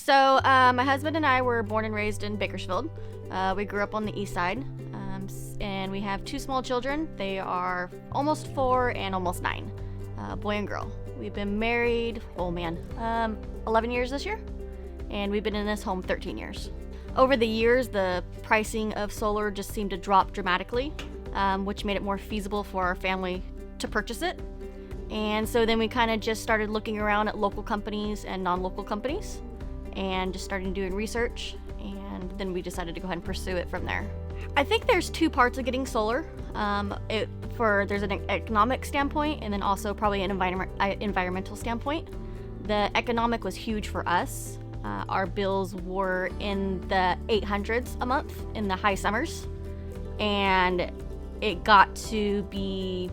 So my husband and I were born and raised in Bakersfield. We grew up on the east side, and we have two small children. They are almost 4 and almost 9, boy and girl. We've been married, 11 years this year, and we've been in this home 13 years. Over the years, the pricing of solar just seemed to drop dramatically, which made it more feasible for our family to purchase it. And so then we kind of just started looking around at local companies and non-local companies and just started doing research, and then we decided to go ahead and pursue it from there. I think there's two parts of getting solar. There's an economic standpoint and then also probably an environmental standpoint. The economic was huge for us. Our bills were in the 800s a month in the high summers, and it got to be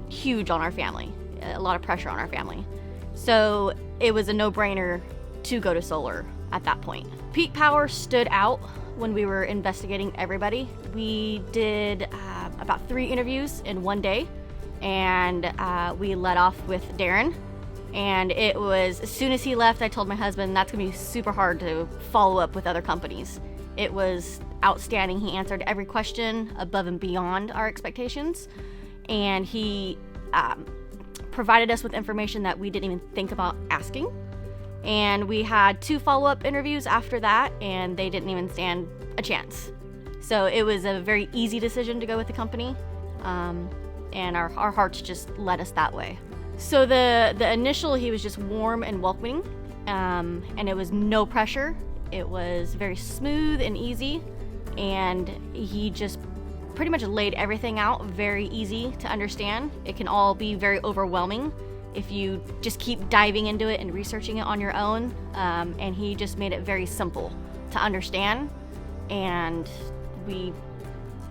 huge on our family, a lot of pressure on our family. So it was a no-brainer to go to solar at that point. Peak power stood out when we were investigating everybody. We did about 3 interviews in one day, and we led off with Darren. And it was, as soon as he left, I told my husband that's gonna be super hard to follow up with other companies. It was outstanding. He answered every question above and beyond our expectations. And he provided us with information that we didn't even think about asking. And we had 2 follow-up interviews after that, and they didn't even stand a chance. So it was a very easy decision to go with the company, and our hearts just led us that way. So the initial, he was just warm and welcoming, and it was no pressure. It was very smooth and easy, and he just pretty much laid everything out very easy to understand. It can all be very overwhelming if you just keep diving into it and researching it on your own, and he just made it very simple to understand, and we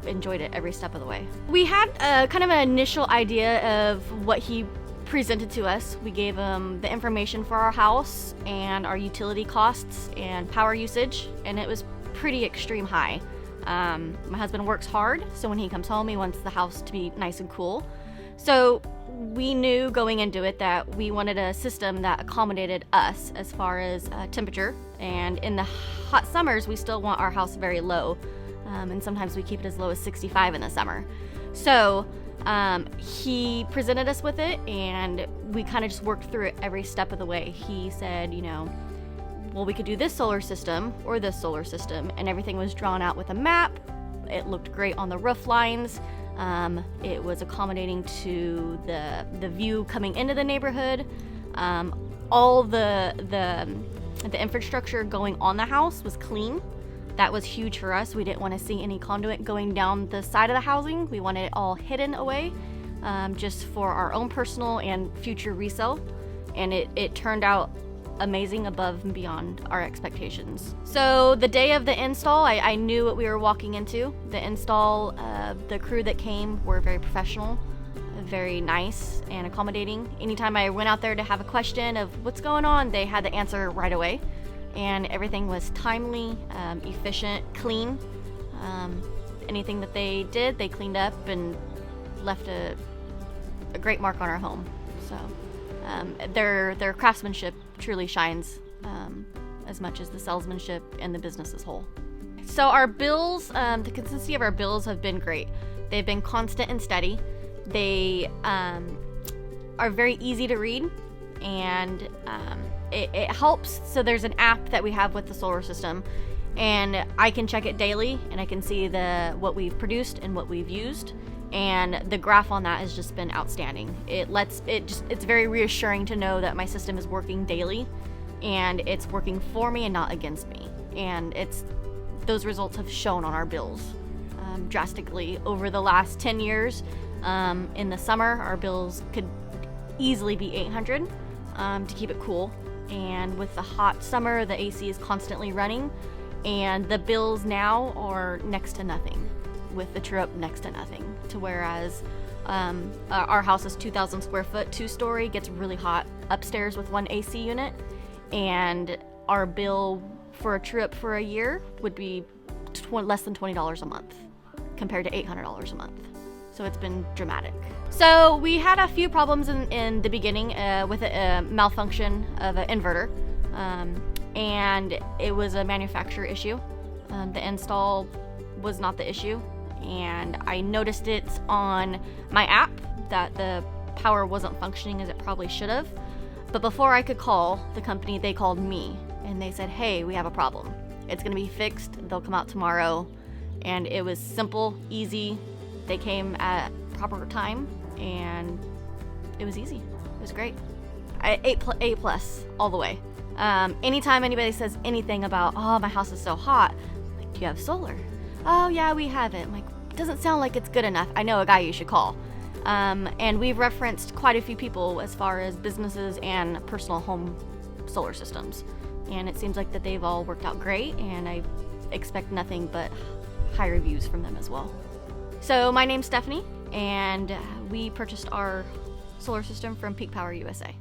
enjoyed it every step of the way. We had kind of an initial idea of what he presented to us. We gave him the information for our house and our utility costs and power usage, and it was pretty extreme high. My husband works hard, so when he comes home, he wants the house to be nice and cool. So we knew going into it that we wanted a system that accommodated us as far as temperature, and in the hot summers, we still want our house very low, and sometimes we keep it as low as 65 in the summer. So he presented us with it, and we kind of just worked through it every step of the way. He said, well, we could do this solar system or this solar system, and everything was drawn out with a map. It looked great on the roof lines. It was accommodating to the view coming into the neighborhood. All the infrastructure going on the house was clean. That was huge for us. We didn't want to see any conduit going down the side of the housing. We wanted it all hidden away, just for our own personal and future resale. And it turned out amazing, above and beyond our expectations. So the day of the install, I knew what we were walking into. The install, the crew that came were very professional, very nice and accommodating. Anytime I went out there to have a question of what's going on, they had the answer right away. And everything was timely, efficient, clean. Anything that they did, they cleaned up and left a great mark on our home. So their craftsmanship truly shines as much as the salesmanship and the business as whole. So our bills, the consistency of our bills have been great. They've been constant and steady. They are very easy to read, and it helps. So there's an app that we have with the solar system, and I can check it daily, and I can see what we've produced and what we've used, and the graph on that has just been outstanding. It's very reassuring to know that my system is working daily, and it's working for me and not against me. And those results have shown on our bills drastically over the last 10 years. In the summer, our bills could easily be $800 to keep it cool. And with the hot summer, the AC is constantly running, and the bills now are next to nothing, with the true up next to nothing. To whereas our house is 2,000 square foot, 2-story, gets really hot upstairs with 1 AC unit, and our bill for a true up for a year would be less than $20 a month compared to $800 a month. So it's been dramatic. So we had a few problems in the beginning with a malfunction of an inverter. and it was a manufacturer issue. The install was not the issue, and I noticed it on my app that the power wasn't functioning as it probably should have. But before I could call the company, they called me and they said, hey, we have a problem. It's gonna be fixed. They'll come out tomorrow. And it was simple, easy. They came at proper time and it was easy. It was great. A plus all the way. Anytime anybody says anything about, oh, my house is so hot, I'm like, do you have solar? Oh yeah, we have it. I'm like, it doesn't sound like it's good enough. I know a guy you should call. And we've referenced quite a few people as far as businesses and personal home solar systems. And it seems like that they've all worked out great, and I expect nothing but high reviews from them as well. So my name's Stephanie, and we purchased our solar system from Peak Power USA.